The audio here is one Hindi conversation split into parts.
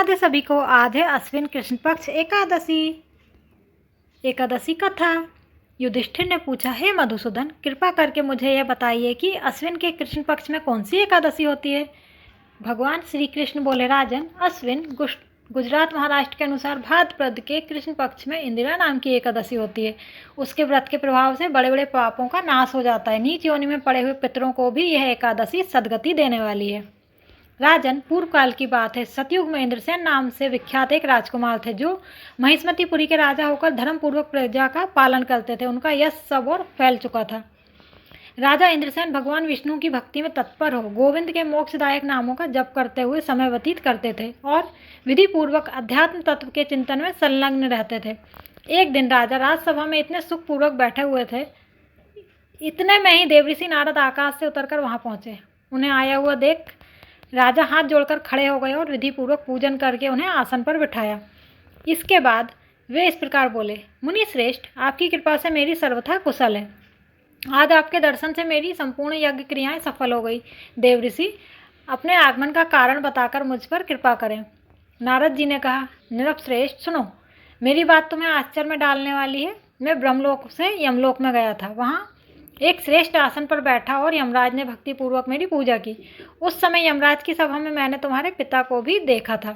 राधे सभी को। आज है अश्विन कृष्ण पक्ष एकादशी कथा। युधिष्ठिर ने पूछा, हे मधुसूदन, कृपा करके मुझे यह बताइए कि अश्विन के कृष्ण पक्ष में कौन सी एकादशी होती है। भगवान श्री कृष्ण बोले, राजन, अश्विन गुजरात महाराष्ट्र के अनुसार भाद्रपद के कृष्ण पक्ष में इंदिरा नाम की एकादशी होती है। उसके व्रत के प्रभाव से बड़े बड़े पापों का नाश हो जाता है। नीच योनि में पड़े हुए पितरों को भी यह एकादशी सद्गति देने वाली है। राजन, पूर्व काल की बात है। सतयुग में इंद्रसेन नाम से विख्यात एक राजकुमार थे जो महिष्मतीपुरी के राजा होकर धर्मपूर्वक प्रजा का पालन करते थे। उनका यश सब और फैल चुका था। राजा इंद्रसेन भगवान विष्णु की भक्ति में तत्पर हो गोविंद के मोक्षदायक नामों का जप करते हुए समय व्यतीत करते थे और विधि पूर्वक अध्यात्म तत्व के चिंतन में संलग्न रहते थे। एक दिन राजा राजसभा में इतने सुखपूर्वक बैठे हुए थे, इतने में ही देवऋषि नारद आकाश से उतरकर वहां पहुंचे। उन्हें आया हुआ देख राजा हाथ जोड़कर खड़े हो गए और विधि पूर्वक पूजन करके उन्हें आसन पर बिठाया। इसके बाद वे इस प्रकार बोले, मुनि श्रेष्ठ, आपकी कृपा से मेरी सर्वथा कुशल है। आज आपके दर्शन से मेरी संपूर्ण यज्ञ क्रियाएं सफल हो गई। देवऋषि, अपने आगमन का कारण बताकर मुझ पर कृपा करें। नारद जी ने कहा, नृपश्रेष्ठ, सुनो, मेरी बात तुम्हें आश्चर्य में डालने वाली है। मैं ब्रह्मलोक से यमलोक में गया था। वहाँ एक श्रेष्ठ आसन पर बैठा और यमराज ने भक्तिपूर्वक मेरी पूजा की। उस समय यमराज की सभा में मैंने तुम्हारे पिता को भी देखा था।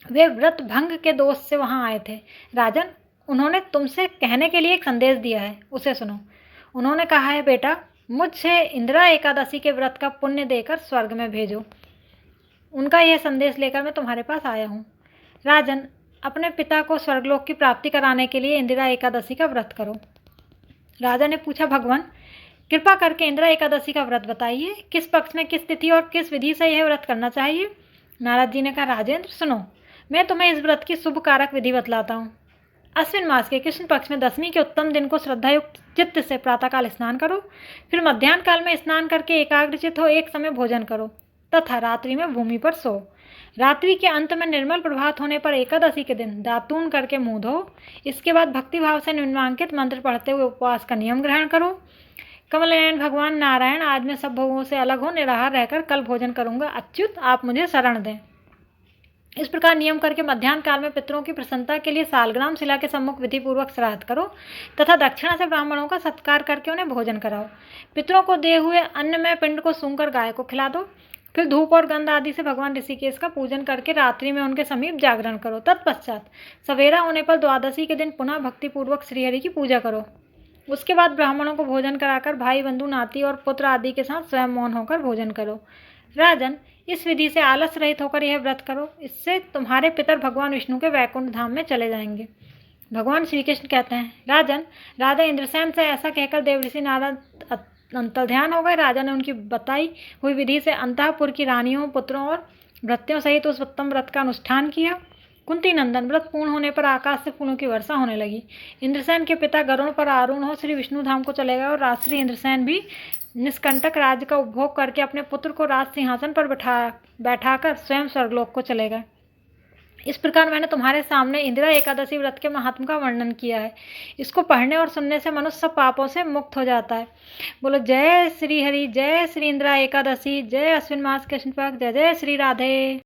वे व्रत भंग के दोष से वहां आए थे। राजन, उन्होंने तुमसे कहने के लिए एक संदेश दिया है, उसे सुनो। उन्होंने कहा है, बेटा, मुझसे इंदिरा एकादशी के व्रत का पुण्य देकर स्वर्ग में भेजो। उनका यह संदेश लेकर मैं तुम्हारे पास आया हूँ। राजन, अपने पिता को स्वर्गलोक की प्राप्ति कराने के लिए इंदिरा एकादशी का व्रत करो। राजा ने पूछा, भगवान, कृपा करके इंदिरा एकादशी का व्रत बताइए। किस पक्ष में, किस तिथि और किस विधि से यह व्रत करना चाहिए। नारद जी ने कहा, राजेंद्र, सुनो, मैं तुम्हें इस व्रत की शुभ कारक विधि बतलाता हूँ। अश्विन मास के कृष्ण पक्ष में दशमी के उत्तम दिन को श्रद्धायुक्त चित्त से प्रातःकाल स्नान करो। फिर मध्याह्न काल में स्नान करके एकाग्रचित्त हो एक समय भोजन करो तथा रात्रि में भूमि पर सो। रात्रि के अंत में निर्मल प्रभात होने पर एकादशी के दिन दातून करके मुंह धो। इसके बाद भक्तिभाव से निम्नांकित मंत्र पढ़ते हुए उपवास का नियम ग्रहण करो। कमलनयन भगवान नारायण, आज मैं सब भोगों से अलग हो निराहार रहकर कल भोजन करूंगा। अच्युत, आप मुझे शरण दें। इस प्रकार नियम करके मध्याह्न काल में पितरों की प्रसन्नता के लिए सालग्राम शिला के सम्मुख विधिपूर्वक श्राद्ध करो तथा दक्षिणा से ब्राह्मणों का सत्कार करके उन्हें भोजन कराओ। पितरों को दिए हुए अन्न में पिंड को सूंघकर गाय को खिला दो। फिर धूप और गंध आदि से भगवान ऋषिकेश का पूजन करके रात्रि में उनके समीप जागरण करो। तत्पश्चात सवेरा होने पर द्वादशी के दिन पुनः भक्तिपूर्वक श्रीहरि की पूजा करो। उसके बाद ब्राह्मणों को भोजन कराकर भाई बंधु नाती और पुत्र आदि के साथ स्वयं मौन होकर भोजन करो। राजन, इस विधि से आलस रहित होकर यह व्रत करो। इससे तुम्हारे पितर भगवान विष्णु के वैकुंठ धाम में चले जाएंगे। भगवान श्री कृष्ण कहते हैं, राजन, राजा इंद्रसेन से ऐसा कहकर देवऋषि नारद अंतर्ध्यान हो गए। राजा ने उनकी बताई हुई विधि से अंतःपुर की रानियों, पुत्रों और भृत्यों सहित उस उत्तम व्रत का अनुष्ठान किया। कुंती नंदन, व्रत पूर्ण होने पर आकाश से फूलों की वर्षा होने लगी। इंद्रसेन के पिता गरुण पर आरूढ़ हो श्री विष्णु धाम को चले गए और राजश्री इंद्रसेन भी निष्कंटक राज्य का उपभोग करके अपने पुत्र को राज सिंहासन पर बैठाकर स्वयं स्वर्गलोक को चले गए। इस प्रकार मैंने तुम्हारे सामने इंदिरा एकादशी व्रत के महात्म का वर्णन किया है। इसको पढ़ने और सुनने से मनुष्य सब पापों से मुक्त हो जाता है। बोलो जय श्री हरि, जय श्री इंदिरा एकादशी, जय अश्विन मास कृष्ण पक्ष, जय जय श्री राधे।